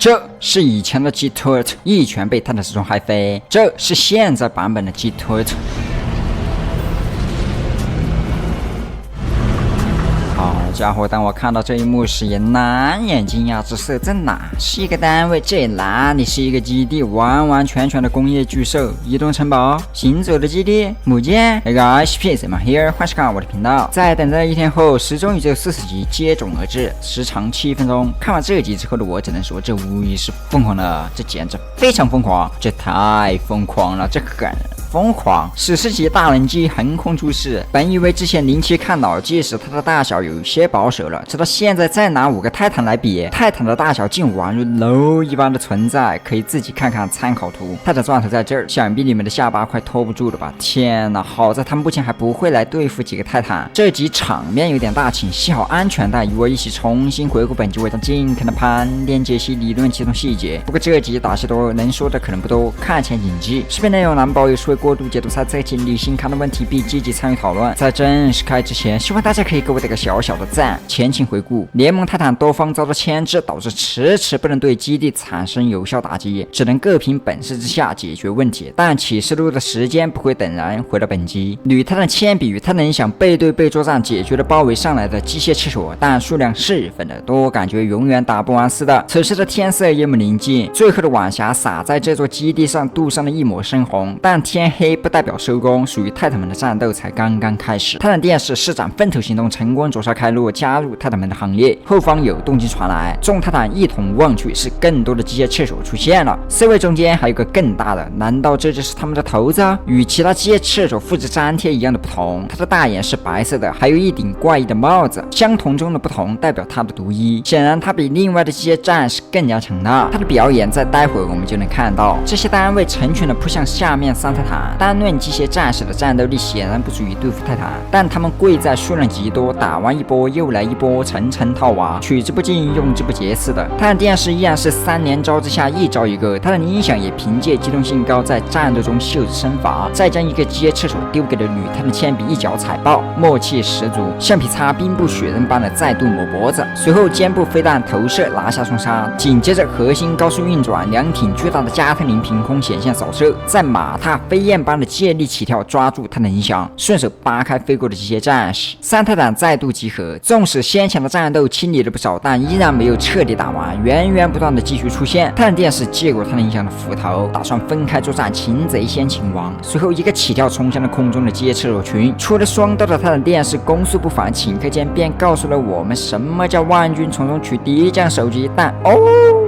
这是以前的 G-Turtle， 一拳被泰坦时钟嗨飞。这是现在版本的 G-Turtle。好家伙，当我看到这一幕时，也难掩惊讶之色。这哪是一个单位，这哪里是一个基地，完完全全的工业巨兽。移动城堡，行走的基地，母舰。Hey guys，I'm here， 欢迎收看我的频道。在等待一天后，时钟宇宙40集接踵而至，时长7分钟。看完这集之后的我，只能说这无疑是疯狂了，这简直非常疯狂，这太疯狂了，这很疯狂！史诗级大人机横空出世，本以为之前07看到，即使它的大小有些保守了，直到现在再拿5个泰坦来比，泰坦的大小竟宛如楼一般的存在，可以自己看看参考图。泰坦钻头在这儿，想必你们的下巴快拖不住了吧？天哪，好在他们目前还不会来对付几个泰坦。这集场面有点大，请系好安全带，与我一起重新回顾本集，为他尽可能盘点解析理论其中细节。不过这集打戏多，能说的可能不多，看前谨记。视频内容难保有说过度解读猜测，请理性看的问题并积极参与讨论。在正式开之前，希望大家可以给我这个小小的赞。前情回顾，联盟泰坦多方遭到牵制，导致迟迟不能对基地产生有效打击，只能各凭本事之下解决问题。但启示录的时间不会等人，回到本集，女泰坦铅笔与泰坦想背对背作战，解决了包围上来的机械厕所，但数量10分的多，感觉永远打不完似的。此时的天色夜幕临近，最后的晚霞洒在这座基地上，镀上了一抹深红。但天黑不代表收工，属于泰坦们的战斗才刚刚开始。泰坦电视施展分头行动，成功灼杀开路，加入泰坦们的行列。后方有动静传来，众泰坦一同望去，是更多的机械厕所出现了。4位中间还有个更大的，难道这就是他们的头子？与其他机械厕所复制粘贴一样的不同，他的大眼是白色的，还有一顶怪异的帽子。相同中的不同代表他的独一，显然他比另外的机械战士更加强大。他的表演在待会我们就能看到。这些单位成群的扑向下面3泰坦，单论机械战士的战斗力显然不足以对付泰坦，但他们贵在数量极多，打完一波又来一波，层层套娃，取之不尽用之不竭似的。泰坦电视依然是3连招之下一招一个，他的音响也凭借机动性高，在战斗中秀身法，再将一个机械厕所丢给了女泰坦铅笔，一脚踩爆，默契十足，橡皮擦冰布雪人般的再度抹脖子，随后肩部飞弹投射拿下双杀，紧接着核心高速运转，2挺巨大的加特林凭空显现扫射，在马踏飞燕般的借力起跳，抓住他的影响，顺手扒开飞过的机械战士。3泰坦再度集合，纵使先前的战斗清理了不少，但依然没有彻底打完，源源不断的继续出现。泰坦电视借过他的影响的斧头，打算分开作战，擒贼先擒王。随后一个起跳冲向了空中的机械厕所群，出了双刀的泰坦电视攻速不凡，顷刻间便告诉了我们什么叫万军从中取敌将手机弹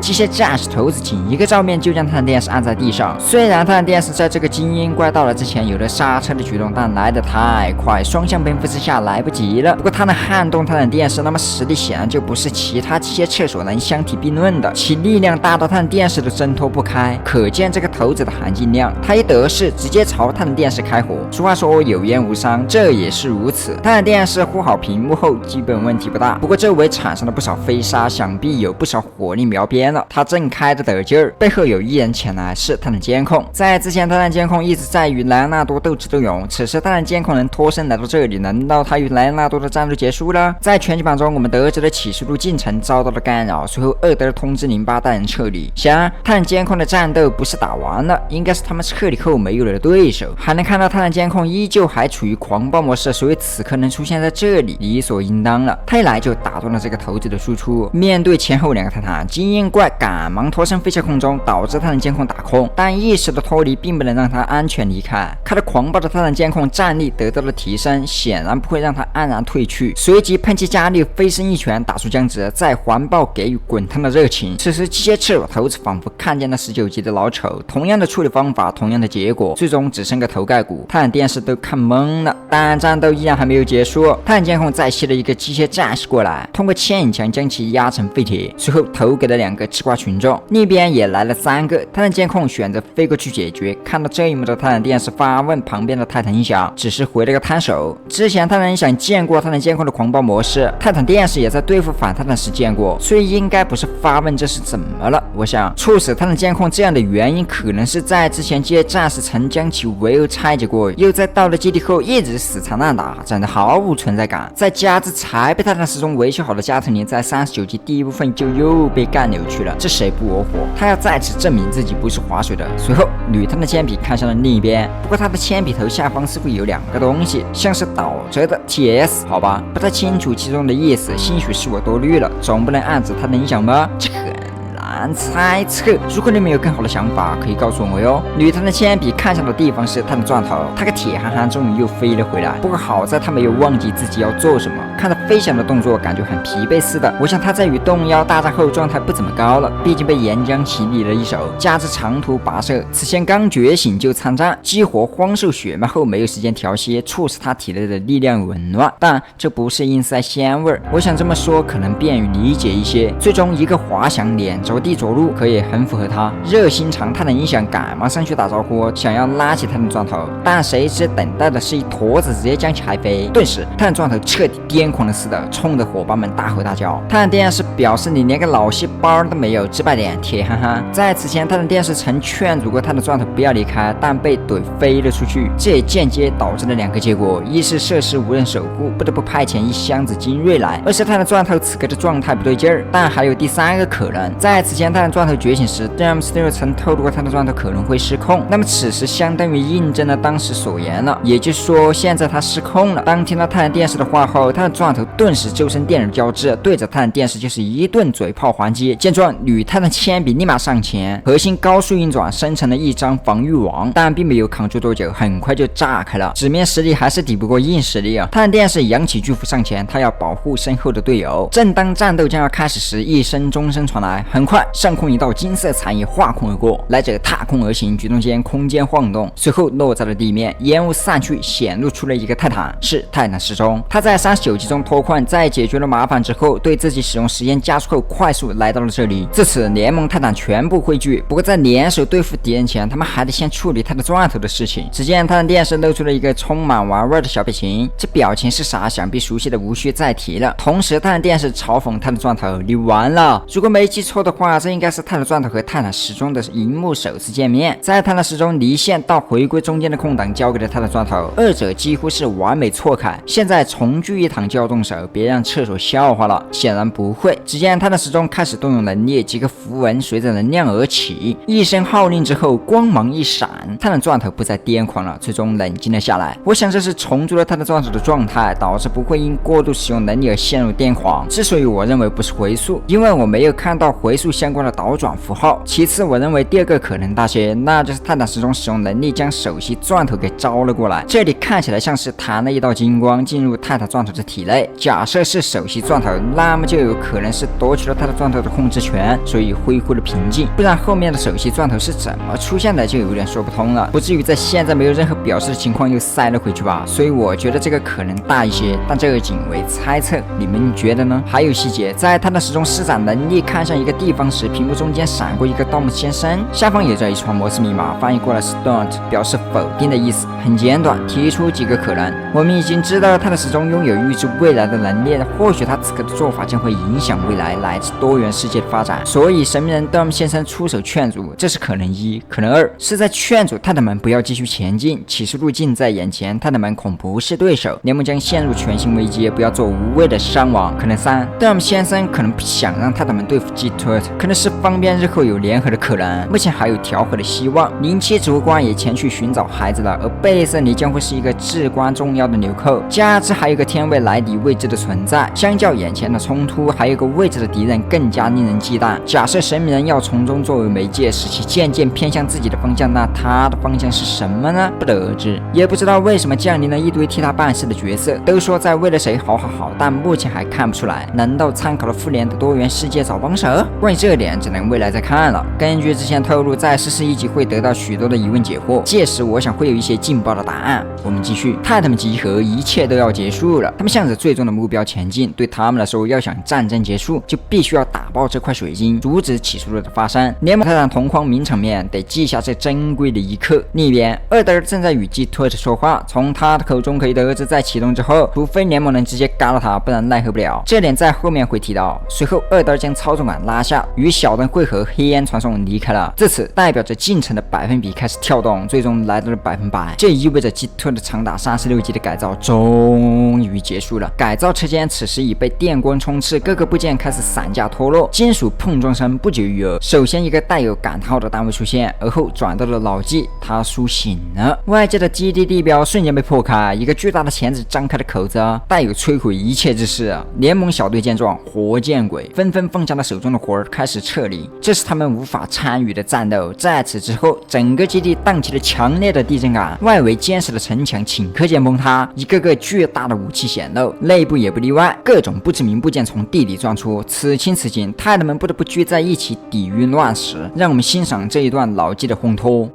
机械战士头子仅一个照面就将泰坦电视按在地上。虽然泰坦电视在这个精英怪到了之前有了刹车的举动，但来得太快，双向奔赴之下来不及了。不过他能撼动泰坦电视，那么实力显然就不是其他机械厕所能相提并论的，其力量大到泰坦电视都挣脱不开，可见这个头子的含金量。他一得势，直接朝泰坦电视开火。俗话说有烟无伤，这也是如此。泰坦电视护好屏幕后，基本问题不大。不过周围产生了不少飞沙，想必有不少火力瞄边了。他正开着得劲儿，背后有一人前来，是泰坦监控。在之前，泰坦监控一直在与莱昂纳多斗智斗勇，此时泰坦监控能脱身来到这里，难道他与莱昂纳多的战斗结束了？在全剧版中，我们得知了启示录进程遭到了干扰，随后厄德通知08带人撤离。显然，泰坦监控的战斗不是打完了，应该是他们撤离后没有了对手。还能看到泰坦监控依旧还处于狂暴模式，所以此刻能出现在这里，理所应当了。他一来就打断了这个头子的输出。面对前后2个泰坦，精英怪赶忙脱身飞向空中，导致泰坦监控打空，但一时的脱离并不能让他安全离开。看到狂暴的泰坦监控战力得到了提升，显然不会让他安然退去，随即喷气加力，飞身一拳打出僵直，再环抱给予滚烫的热情。此时机械厕所头子仿佛看见了19集的老丑，同样的处理方法，同样的结果，最终只剩个头盖骨。泰坦电视都看懵了，但战斗依然还没有结束。泰坦监控再吸了一个机械战士过来，通过牵引墙将其压成废铁，随后投给了2个吃瓜群众。另一边也来了3个，泰坦监控选择飞过去解决。看到这一幕的泰坦电视发问旁边的泰坦音响，只是回了个摊手。之前泰坦音响见过泰坦监控的狂暴模式，泰坦电视也在对付反泰坦时见过，所以应该不是发问这是怎么了。我想促使泰坦监控这样的原因，可能是在之前机械战士曾将其围殴拆解过，又在到了基地后一直死缠烂打，真的毫无存在感。再加之才被泰坦时钟维修好的加特林，在39集第1部分就又被干扭曲。去了，这谁不窝火？他要再次证明自己不是划水的。随后，女探的铅笔看向了另一边，不过他的铅笔头下方似乎有2个东西，像是倒着的 TS， 好吧，不太清楚其中的意思，兴许是我多虑了，总不能暗指他能想吧？这很难猜测。如果你们有更好的想法，可以告诉我哟。女探的铅笔看向的地方是他的钻头，他个铁憨憨终于又飞了回来。不过好在他没有忘记自己要做什么，看他飞翔的动作，感觉很疲惫似的。我想他在与动妖大战后状态不怎么高了，毕竟被岩浆洗礼了一手，加之长途跋涉，此前刚觉醒就参战，激活荒兽血脉后没有时间调息，促使他体内的力量紊乱。但这不是因塞鲜味，我想这么说可能便于理解一些。最终一个滑翔脸着地着陆，可以很符合他热心肠。他的影响赶忙上去打招呼，想要拉起他的钻头，但谁知等待的是一坨子直接将其嗨飞。顿时他的钻头彻底癫狂了似的，冲着伙伴们大吼大叫。他的电视表示你连个老细胞都没有，直白点铁憨憨。在此前他的电视曾劝阻过他的钻头不要离开，但被怼飞了出去，这也间接导致了2个结果：一是设施无人守护，不得不派遣一箱子精锐来；二是他的钻头此刻的状态不对劲儿。但还有第3个可能，在此前他的钻头觉醒时 Drum 曾透露过他的钻头可能会失控，那么此时相当于印证了当时所言了，也就是说现在他失控了。当听到泰坦电视的话后，他的钻头顿时周身电流交织，对着泰坦电视就是一顿嘴炮还击。见状，女泰坦铅笔立马上前，核心高速运转，生成了一张防御网，但并没有扛住多久，很快就炸开了。纸面实力还是抵不过硬实力啊！泰坦电视扬起巨斧上前，他要保护身后的队友。正当战斗将要开始时，一声钟声传来，很快上空一道金色残影划空而过，来者踏空而行，举动间空间晃动，随后落在了地面，烟雾散去，显露出了一个泰坦，是泰坦时钟。他在39级中脱困，在解决了麻烦之后，对自己使用时间加速后快速来到了这里。至此，联盟泰坦全部汇聚。不过在联手对付敌人前，他们还得先处理他的钻头的事情。只见泰坦电视露出了一个充满玩味的小表情，这表情是啥？想必熟悉的无需再提了。同时，泰坦电视嘲讽他的钻头：“你完了！”如果没记错的话，这应该是泰坦钻头和泰坦时钟的荧幕首次见面。在泰坦时钟离线到回归中间的空档交给了他的钻头，二者几乎是完美错开。现在重聚一堂就要动手，别让厕所笑话了。显然不会。只见他的时钟开始动用能力，几个符文随着能量而起，一声号令之后，光芒一闪，他的钻头不再癫狂了，最终冷静了下来。我想这是重铸了他的钻头的状态，导致不会因过度使用能力而陷入癫狂。之所以我认为不是回溯，因为我没有看到回溯相关的倒转符号。其次，我认为第2个可能大些，那就是泰坦时钟使用能力将首席钻头给招了过来。这里看起来像是弹了一道金光进入泰坦钻头的体内。假设是首席钻头，那么就有可能是夺取了他的钻头的控制权，所以恢复了平静。不然后面的首席钻头是怎么出现的，就有点说不通了。不至于在现在没有任何表示的情况又塞了回去吧？所以我觉得这个可能大一些，但这个仅为猜测，你们觉得呢？还有细节，在他的时钟施展能力看向一个地方时，屏幕中间闪过一个 Dom 先生，下方有着一串摩斯密码，翻译过来是 Don't， 表示否定的意思，很简短，提出几个可能。我们已经知道他的时钟拥有预知未来的能力，或许他此刻的做法将会影响未来乃至多元世界的发展，所以神秘人 Dom 先生出手劝阻，这是可能1。可能2是在劝阻泰坦们不要继续前进，启示录近在眼前，泰坦们恐不是对手，联盟将陷入全新危机，不要做无谓的伤亡。可能3 Dom 先生可能不想让泰坦们对付 G-Tut， 可能是方便日后有联合的可能，目前还有调和的希望。07指挥官也前去寻找孩子了，而贝瑟尼将会是一个至关重要的纽扣，加之还有一个天位莱迪未知的存在，相较眼前的冲突，还有一个未知的敌人更加令人忌惮。假设神秘人要从中作为媒介，使其渐渐偏向自己的方向，那他的方向是什么呢？不得而知，也不知道为什么降临了一堆替他办事的角色，都说在为了谁好，但目前还看不出来。难道参考了复联的多元世界找帮手？关于这点，只能未来再看了。根据之前透露，在41集会得到许多的疑问解惑，届时我想会有一些劲爆的答案。我们继续，泰坦们集合，一切都要结束了，他们向着最终的目标前进。对他们来说，要想战争结束，就必须要打爆这块水晶，阻止起诉的发生。联盟泰坦同框名场面，得记下这珍贵的一刻。另一边，厄德正在与G-Tut说话，从他的口中可以得知，在启动之后，除非联盟能直接干了他，不然奈何不了。这点在后面会提到。随后，厄德将操纵杆拉下，与小灯汇合，黑烟传送离开了。至此，代表着进程的百分比开始跳动，最终来到了100%。这意味着G-Tut的长达36集的改造终于结束了。改造车间此时已被电光冲刺，各个部件开始散架脱落，金属碰撞声不绝于耳。首先一个带有感号的单位出现，而后转到了老纪，他苏醒了。外界的基地地标瞬间被破开，一个巨大的钳子张开的口子，带有摧毁一切之势。联盟小队见状，活见鬼，纷纷放下了手中的活儿，开始撤离。这是他们无法参与的战斗。在此之后，整个基地荡起了强烈的地震感，外围坚实的城墙顷刻间崩塌，一个个巨大的武器显露，内部也不例外，各种不知名部件从地里钻出。此情此景，泰坦们不得不聚在一起抵御乱石。让我们欣赏这一段老纪的烘托。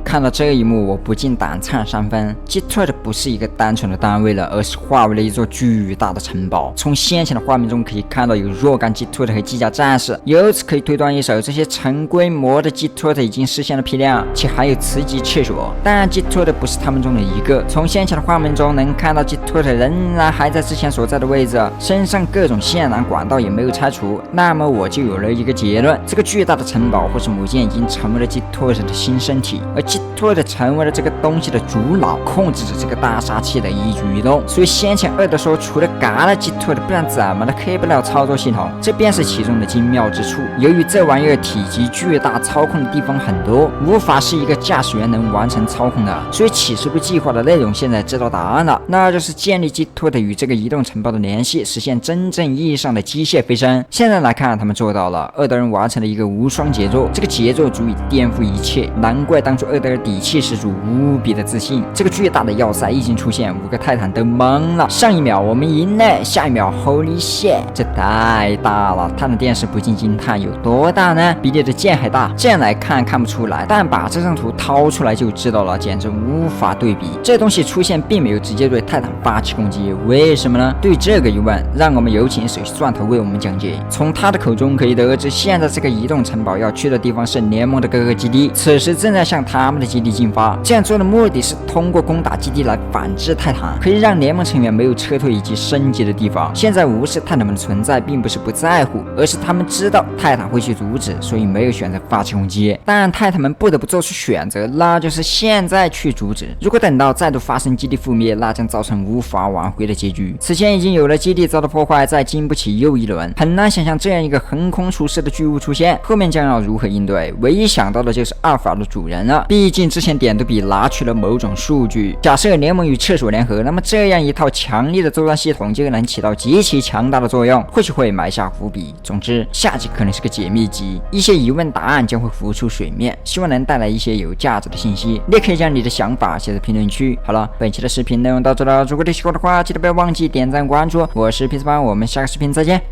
看到这一幕，我不禁胆颤3分。G-Turret 不是一个单纯的单位了，而是化为了一座巨大的城堡。从先前的画面中可以看到有若干 G-Turret 和机甲战士，由此可以推断一手，这些成规模的 G-Turret 已经实现了批量，且还有磁极厕所。但 G-Turret 不是他们中的一个。从先前的画面中能看到 G-Turret 仍然还在之前所在的位置，身上各种线缆管道也没有拆除。那么我就有了一个结论：这个巨大的城堡或是母舰已经成为了 G-Turret 的新身体，而G-Turret 成为了这个东西的主脑，控制着这个大杀器的一举一动。所以先前二德说，除了嘎了 G-Turret， 不然怎么都开不了操作系统，这便是其中的精妙之处。由于这玩意儿体积巨大，操控的地方很多，无法是一个驾驶员能完成操控的，所以启示录计划的内容现在知道答案了，那就是建立 G-Turret 与这个移动城堡的联系，实现真正意义上的机械飞升。现在来看，他们做到了，二德人完成了一个无双杰作，这个杰作足以颠覆一切，难怪当初二德人底气十足，无比的自信。这个巨大的要塞一经出现，5个泰坦都懵了。上一秒我们赢了，下一秒 Holy shit， 这太大了！他的电视不禁惊叹，有多大呢？比你的剑还大。这样来看看不出来，但把这张图掏出来就知道了，简直无法对比。这东西出现并没有直接对泰坦发起攻击，为什么呢？对于这个疑问，让我们有请首席钻头为我们讲解。从他的口中可以得知，现在这个移动城堡要去的地方是联盟的各个基地，此时正在向他们的基地进发。这样做的目的是通过攻打基地来反制泰坦，可以让联盟成员没有撤退以及升级的地方。现在无视泰坦们的存在，并不是不在乎，而是他们知道泰坦会去阻止，所以没有选择发起攻击。但泰坦们不得不做出选择，那就是现在去阻止。如果等到再度发生基地覆灭，那将造成无法挽回的结局。此前已经有了基地遭到破坏，再经不起又一轮，很难想象这样一个横空出世的巨物出现，后面将要如何应对。唯一想到的就是阿尔法的主人了，毕竟之前点对比拿取了某种数据。假设联盟与厕所联合，那么这样一套强力的作战系统就能起到极其强大的作用，或许会埋下伏笔。总之，下集可能是个解密集，一些疑问答案将会浮出水面，希望能带来一些有价值的信息。你也可以将你的想法写在评论区。好了，本期的视频内容到这了，如果你喜欢的话，记得不要忘记点赞关注。我是皮斯邦，我们下个视频再见。